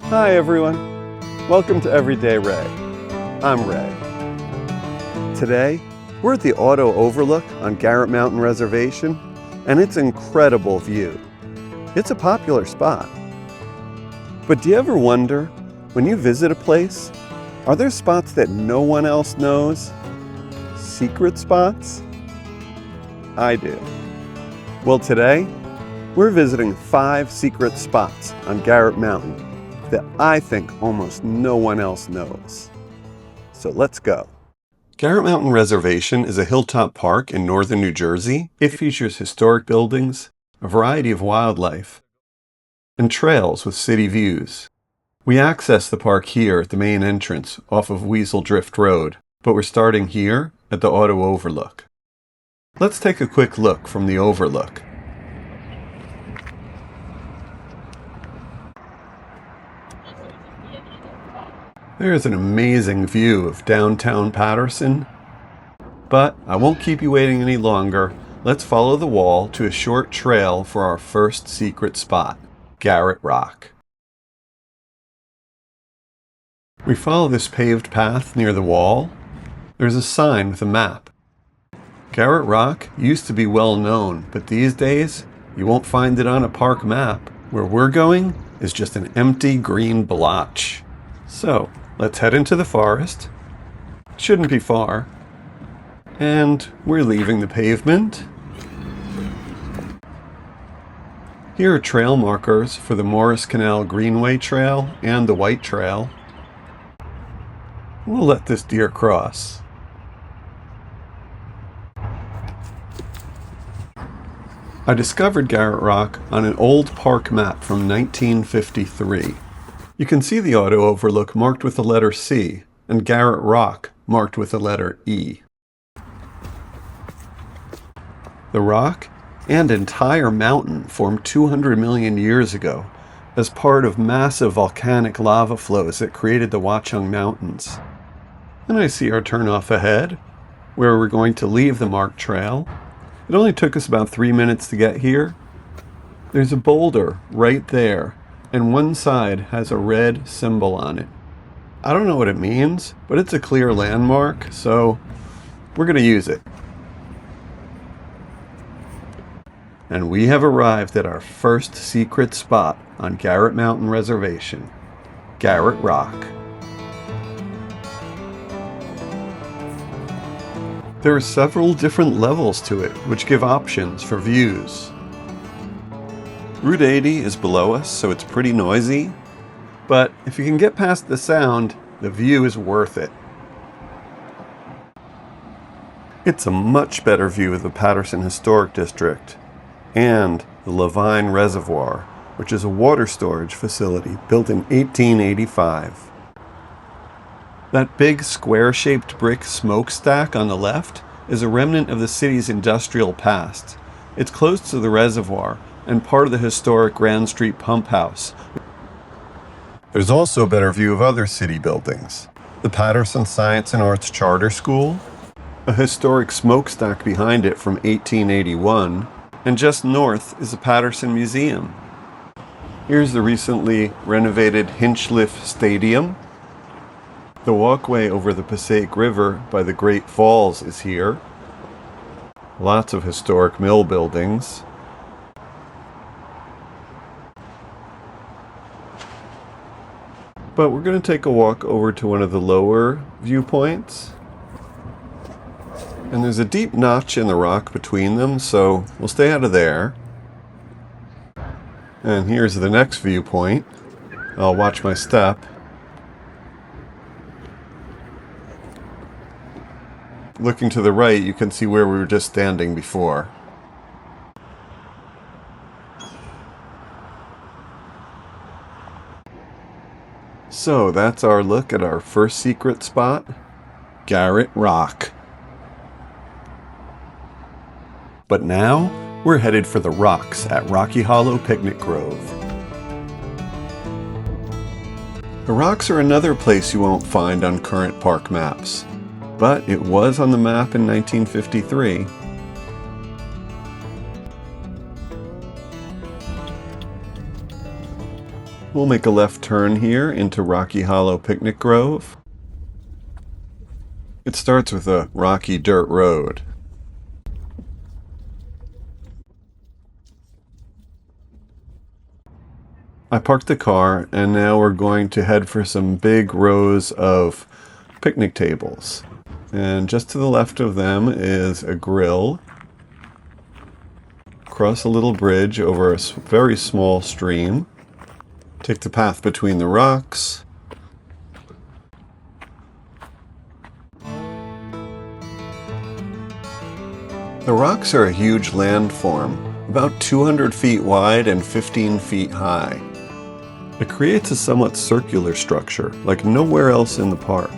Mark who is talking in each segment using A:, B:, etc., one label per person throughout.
A: Hi everyone, welcome to Everyday Ray. I'm Ray. Today, we're at the Auto Overlook on Garret Mountain Reservation, and it's an incredible view. It's a popular spot. But do you ever wonder, when you visit a place, are there spots that no one else knows? Secret spots? I do. Well, today, we're visiting 5 secret spots on Garret Mountain that I think almost no one else knows. So let's go. Garret Mountain Reservation is a hilltop park in northern New Jersey. It features historic buildings, a variety of wildlife, and trails with city views. We access the park here at the main entrance off of Weasel Drift Road, but we're starting here at the Auto Overlook. Let's take a quick look from the overlook. There's an amazing view of downtown Paterson, but I won't keep you waiting any longer. Let's follow the wall to a short trail for our first secret spot, Garret Rock. We follow this paved path near the wall. There's a sign with a map. Garret Rock used to be well known, but these days you won't find it on a park map. Where we're going is just an empty green blotch. So, let's head into the forest. Shouldn't be far. And we're leaving the pavement. Here are trail markers for the Morris Canal Greenway Trail and the White Trail. We'll let this deer cross. I discovered Garret Rock on an old park map from 1953. You can see the Auto Overlook marked with the letter C and Garret Rock marked with the letter E. The rock and entire mountain formed 200 million years ago as part of massive volcanic lava flows that created the Watchung Mountains. And I see our turnoff ahead, where we're going to leave the marked trail. It only took us about 3 minutes to get here. There's a boulder right there, and one side has a red symbol on it. I don't know what it means, but it's a clear landmark, so we're going to use it. And we have arrived at our first secret spot on Garret Mountain Reservation, Garret Rock. There are several different levels to it, which give options for views. Route 80 is below us, so it's pretty noisy, but if you can get past the sound, the view is worth it. It's a much better view of the Paterson Historic District and the Levine Reservoir, which is a water storage facility built in 1885. That big square-shaped brick smokestack on the left is a remnant of the city's industrial past. It's close to the reservoir and part of the historic Grand Street Pump House. There's also a better view of other city buildings. The Paterson Science and Arts Charter School, a historic smokestack behind it from 1881, and just north is the Paterson Museum. Here's the recently renovated Hinchliffe Stadium. The walkway over the Passaic River by the Great Falls is here. Lots of historic mill buildings. But we're going to take a walk over to one of the lower viewpoints. And there's a deep notch in the rock between them, so we'll stay out of there. And here's the next viewpoint. I'll watch my step. Looking to the right, you can see where we were just standing before. So that's our look at our first secret spot, Garret Rock. But now, we're headed for the rocks at Rocky Hollow Picnic Grove. The rocks are another place you won't find on current park maps, but it was on the map in 1953. We'll make a left turn here into Rocky Hollow Picnic Grove. It starts with a rocky dirt road. I parked the car and now we're going to head for some big rows of picnic tables. And just to the left of them is a grill. Cross a little bridge over a very small stream. Take the path between the rocks. The rocks are a huge landform, about 200 feet wide and 15 feet high. It creates a somewhat circular structure, like nowhere else in the park.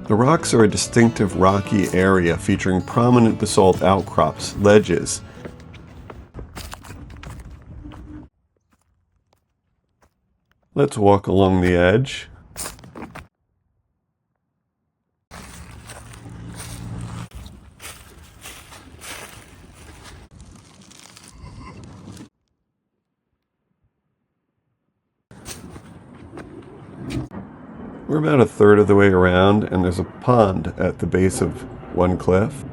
A: The rocks are a distinctive rocky area featuring prominent basalt outcrops, ledges. Let's walk along the edge. We're about a third of the way around, and there's a pond at the base of one cliff.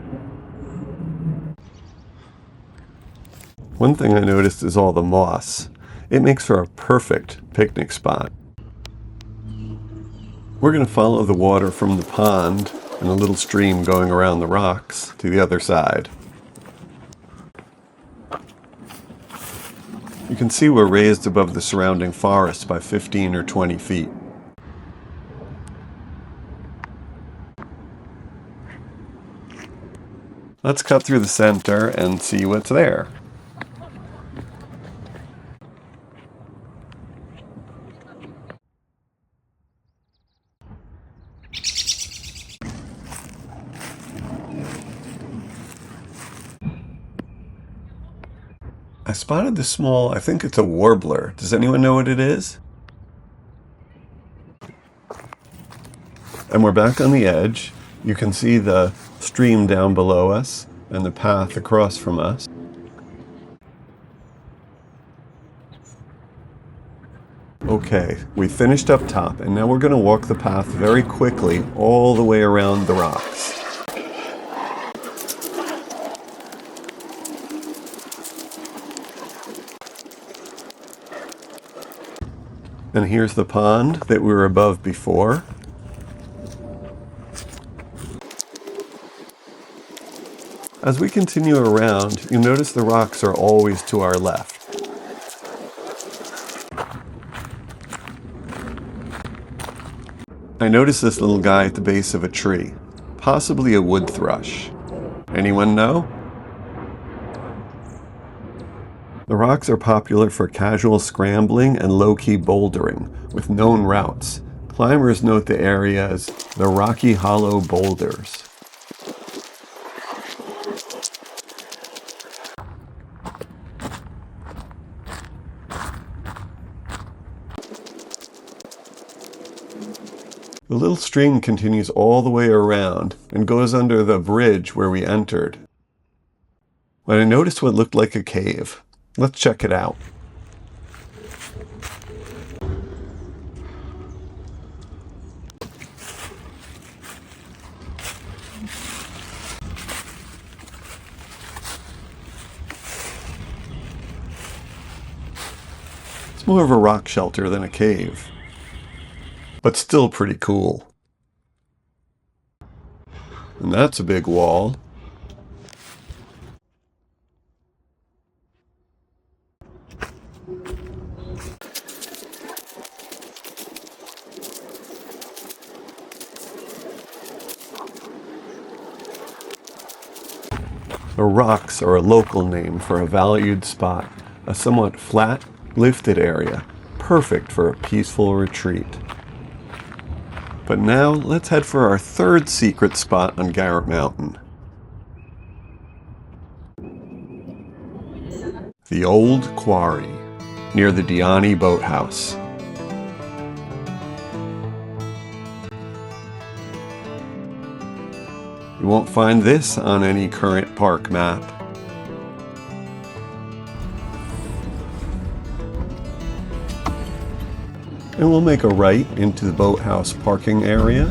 A: One thing I noticed is all the moss. It makes for a perfect picnic spot. We're going to follow the water from the pond and a little stream going around the rocks to the other side. You can see we're raised above the surrounding forest by 15 or 20 feet. Let's cut through the center and see what's there. I spotted this small, I think it's a warbler. Does anyone know what it is? And we're back on the edge. You can see the stream down below us and the path across from us. Okay, we finished up top and now we're going to walk the path very quickly all the way around the rocks. And here's the pond that we were above before. As we continue around, you notice the rocks are always to our left. I noticed this little guy at the base of a tree, possibly a wood thrush. Anyone know? The rocks are popular for casual scrambling and low-key bouldering with known routes. Climbers note the area as the Rocky Hollow Boulders. The little stream continues all the way around and goes under the bridge where we entered. But I noticed what looked like a cave. Let's check it out. It's more of a rock shelter than a cave, but still pretty cool. And that's a big wall. The rocks are a local name for a valued spot, a somewhat flat, lifted area, perfect for a peaceful retreat. But now, let's head for our third secret spot on Garret Mountain. The Old Quarry, near the Diani Boathouse. You won't find this on any current park map. And we'll make a right into the boathouse parking area.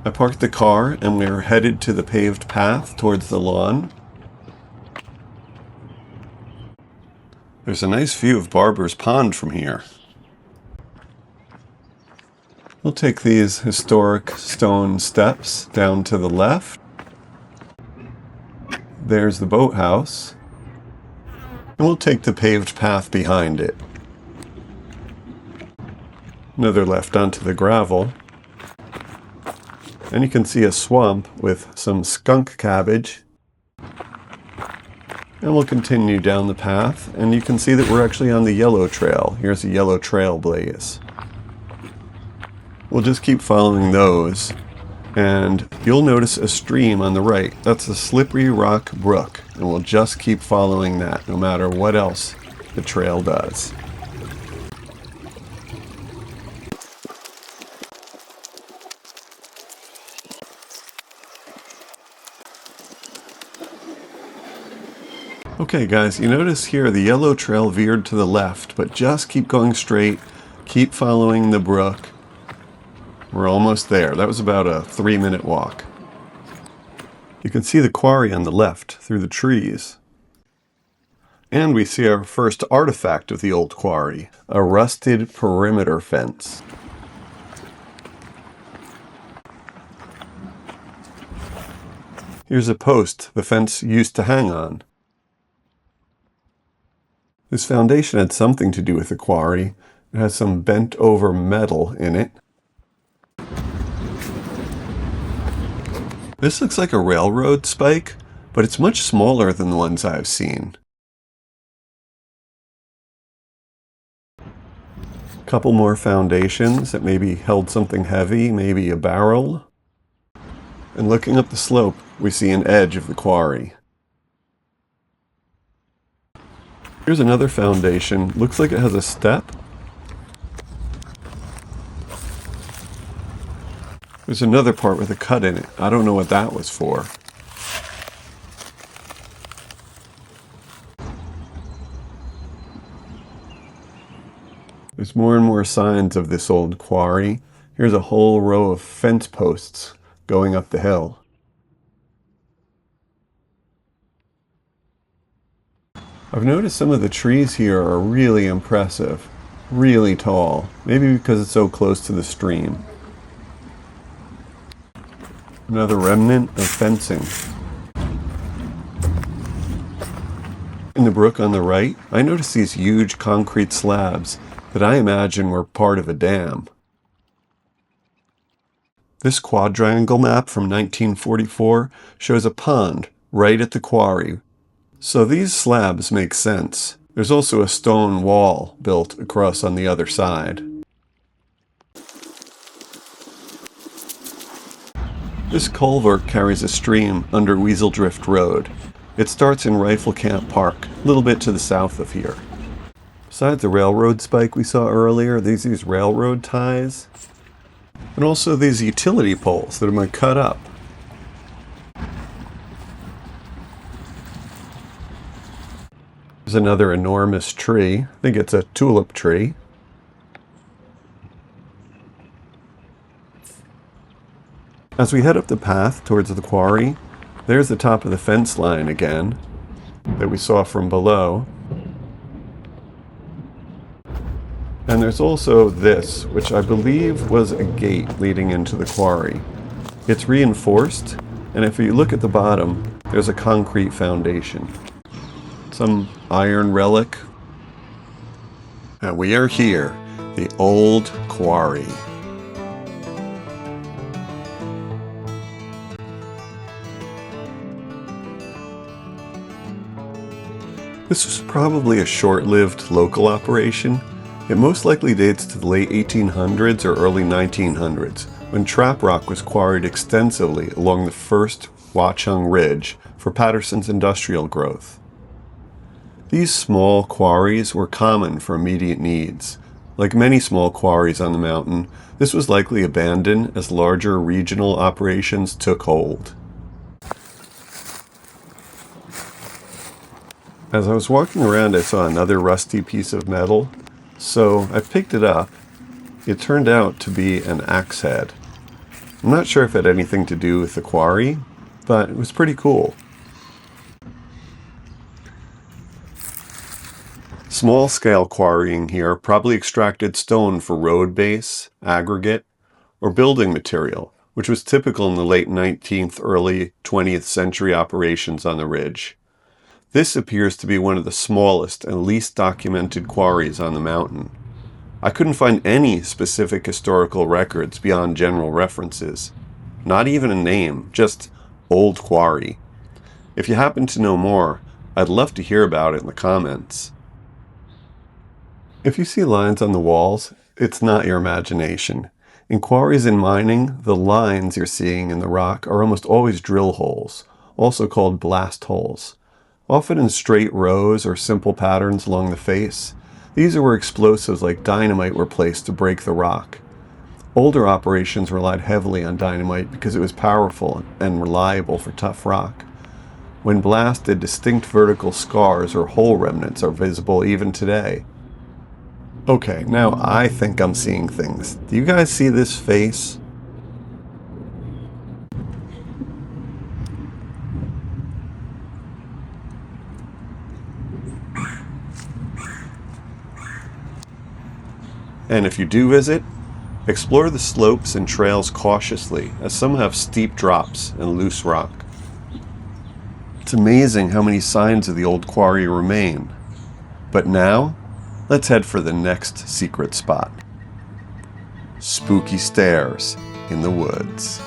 A: I parked the car and we're headed to the paved path towards the lawn. There's a nice view of Barber's Pond from here. We'll take these historic stone steps down to the left. There's the boathouse. And we'll take the paved path behind it. Another left onto the gravel. And you can see a swamp with some skunk cabbage. And we'll continue down the path, and you can see that we're actually on the yellow trail. Here's a yellow trail blaze. We'll just keep following those, and you'll notice a stream on the right. That's the Slippery Rock Brook, and we'll just keep following that no matter what else the trail does. Okay guys, you notice here the yellow trail veered to the left, but just keep going straight, keep following the brook. We're almost there. That was about a 3-minute walk. You can see the quarry on the left through the trees. And we see our first artifact of the old quarry, a rusted perimeter fence. Here's a post the fence used to hang on. This foundation had something to do with the quarry. It has some bent over metal in it. This looks like a railroad spike, but it's much smaller than the ones I've seen. A couple more foundations that maybe held something heavy, maybe a barrel. And looking up the slope, we see an edge of the quarry. Here's another foundation. Looks like it has a step. There's another part with a cut in it. I don't know what that was for. There's more and more signs of this old quarry. Here's a whole row of fence posts going up the hill. I've noticed some of the trees here are really impressive, really tall, maybe because it's so close to the stream. Another remnant of fencing. In the brook on the right, I noticed these huge concrete slabs that I imagine were part of a dam. This quadrangle map from 1944 shows a pond right at the quarry. So these slabs make sense. There's also a stone wall built across on the other side. This culvert carries a stream under Weasel Drift Road. It starts in Rifle Camp Park, a little bit to the south of here. Besides the railroad spike we saw earlier, there's these railroad ties. And also these utility poles that have been cut up. There's another enormous tree. I think it's a tulip tree. As we head up the path towards the quarry, there's the top of the fence line again that we saw from below. And there's also this, which I believe was a gate leading into the quarry. It's reinforced, and if you look at the bottom, there's a concrete foundation. Some iron relic. And we are here, the old quarry. This was probably a short-lived local operation. It most likely dates to the late 1800s or early 1900s, when trap rock was quarried extensively along the first Watchung Ridge for Patterson's industrial growth. These small quarries were common for immediate needs. Like many small quarries on the mountain, this was likely abandoned as larger regional operations took hold. As I was walking around, I saw another rusty piece of metal, so I picked it up. It turned out to be an axe head. I'm not sure if it had anything to do with the quarry, but it was pretty cool. Small-scale quarrying here probably extracted stone for road base, aggregate, or building material, which was typical in the late 19th, early 20th century operations on the ridge. This appears to be one of the smallest and least documented quarries on the mountain. I couldn't find any specific historical records beyond general references. Not even a name, just Old Quarry. If you happen to know more, I'd love to hear about it in the comments. If you see lines on the walls, it's not your imagination. In quarries and mining, the lines you're seeing in the rock are almost always drill holes, also called blast holes. Often in straight rows or simple patterns along the face, these are where explosives like dynamite were placed to break the rock. Older operations relied heavily on dynamite because it was powerful and reliable for tough rock. When blasted, distinct vertical scars or hole remnants are visible even today. Okay, now I think I'm seeing things. Do you guys see this face? And if you do visit, explore the slopes and trails cautiously, as some have steep drops and loose rock. It's amazing how many signs of the old quarry remain. But now, let's head for the next secret spot. Spooky stairs in the woods.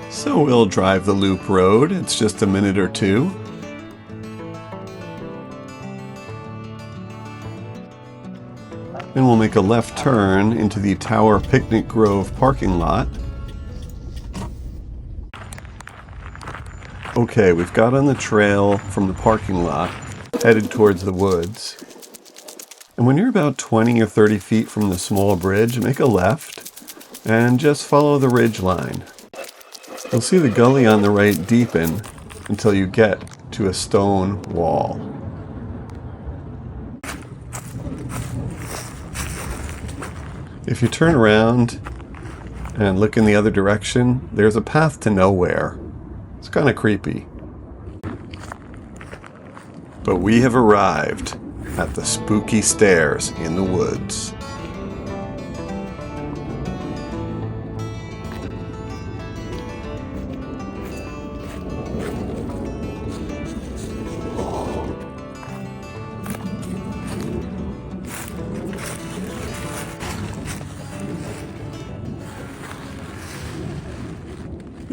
A: So we'll drive the loop road. It's just a minute or two. And we'll make a left turn into the Tower Picnic Grove parking lot. Okay, we've got on the trail from the parking lot, headed towards the woods. And when you're about 20 or 30 feet from the small bridge, make a left and just follow the ridge line. You'll see the gully on the right deepen until you get to a stone wall. If you turn around and look in the other direction, there's a path to nowhere. It's kind of creepy. But we have arrived at the spooky stairs in the woods.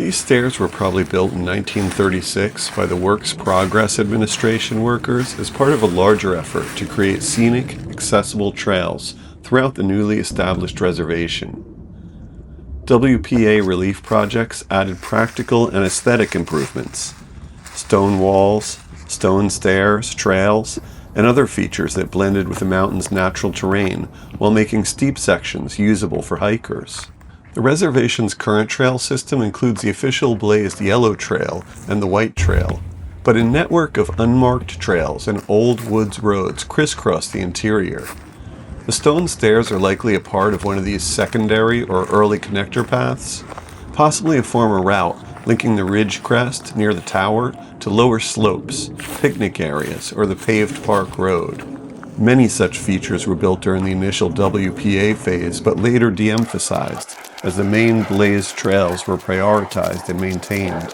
A: These stairs were probably built in 1936 by the Works Progress Administration workers as part of a larger effort to create scenic, accessible trails throughout the newly established reservation. WPA relief projects added practical and aesthetic improvements, stone walls, stone stairs, trails, and other features that blended with the mountain's natural terrain while making steep sections usable for hikers. The reservation's current trail system includes the official blazed yellow trail and the white trail, but a network of unmarked trails and old woods roads crisscross the interior. The stone stairs are likely a part of one of these secondary or early connector paths, possibly a former route linking the ridge crest near the tower to lower slopes, picnic areas, or the paved park road. Many such features were built during the initial WPA phase, but later de-emphasized, as the main blazed trails were prioritized and maintained.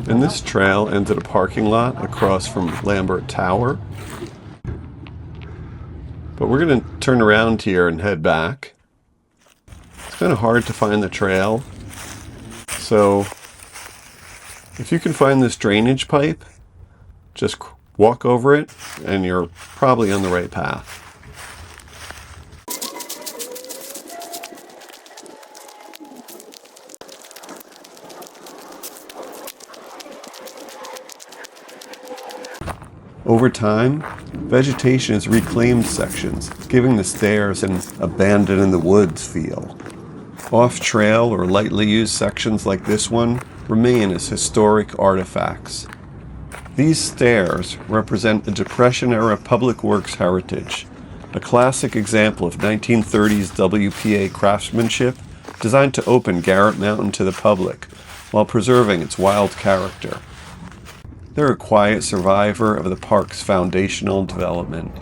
A: And this trail ends at a parking lot across from Lambert Tower. But we're going to turn around here and head back. It's kind of hard to find the trail, so if you can find this drainage pipe, just walk over it and you're probably on the right path. Over time, vegetation has reclaimed sections, giving the stairs an abandoned-in-the-woods feel. Off-trail or lightly used sections like this one remain as historic artifacts. These stairs represent a Depression-era public works heritage, a classic example of 1930s WPA craftsmanship designed to open Garret Mountain to the public while preserving its wild character. They're a quiet survivor of the park's foundational development.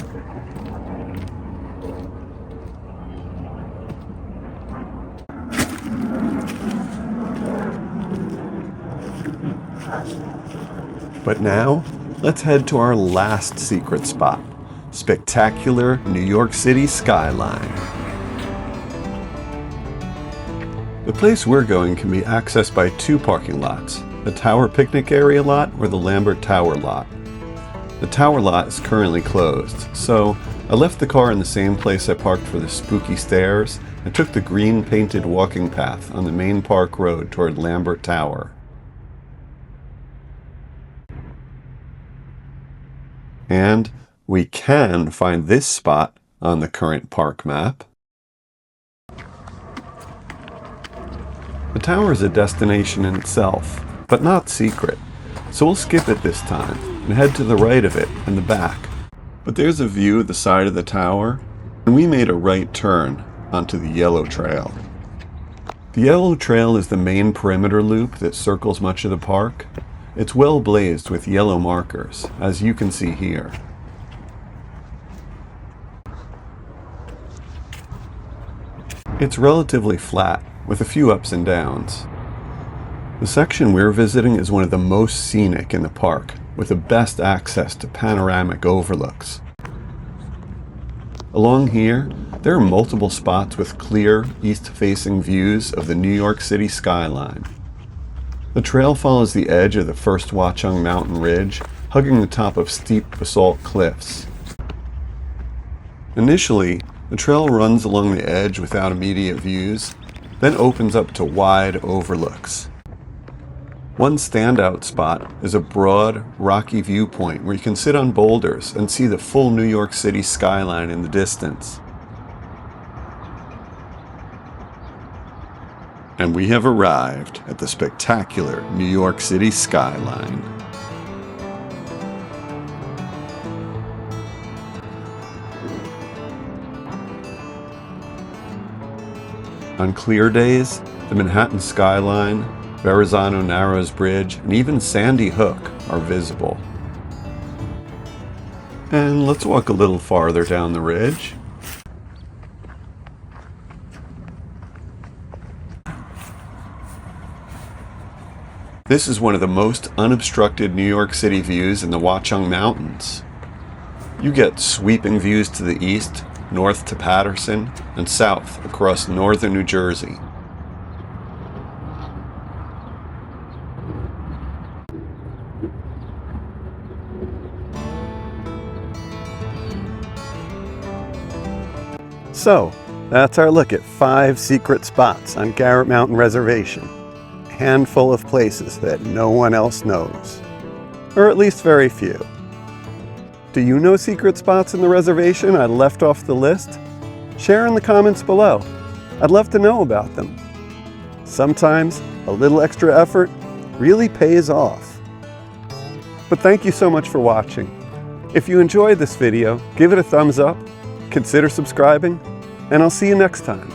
A: But now, let's head to our last secret spot, spectacular New York City skyline. The place we're going can be accessed by two parking lots, the Tower Picnic Area lot or the Lambert Tower lot. The Tower lot is currently closed, so I left the car in the same place I parked for the spooky stairs and took the green painted walking path on the main park road toward Lambert Tower. And we can find this spot on the current park map. The tower is a destination in itself, but not secret, so we'll skip it this time and head to the right of it and the back. But there's a view of the side of the tower, and we made a right turn onto the Yellow Trail. The Yellow Trail is the main perimeter loop that circles much of the park. It's well blazed with yellow markers, as you can see here. It's relatively flat, with a few ups and downs. The section we're visiting is one of the most scenic in the park, with the best access to panoramic overlooks. Along here, there are multiple spots with clear, east-facing views of the New York City skyline. The trail follows the edge of the first Watchung Mountain Ridge, hugging the top of steep basalt cliffs. Initially, the trail runs along the edge without immediate views, then opens up to wide overlooks. One standout spot is a broad, rocky viewpoint where you can sit on boulders and see the full New York City skyline in the distance. And we have arrived at the spectacular New York City skyline. On clear days, the Manhattan skyline, Verrazano Narrows Bridge, and even Sandy Hook are visible. And let's walk a little farther down the ridge. This is one of the most unobstructed New York City views in the Watchung Mountains. You get sweeping views to the east, north to Patterson, and south across northern New Jersey. So, that's our look at 5 secret spots on Garret Mountain Reservation. A handful of places that no one else knows. Or at least very few. Do you know secret spots in the reservation I left off the list? Share in the comments below. I'd love to know about them. Sometimes a little extra effort really pays off. But thank you so much for watching. If you enjoyed this video, give it a thumbs up, consider subscribing, and I'll see you next time.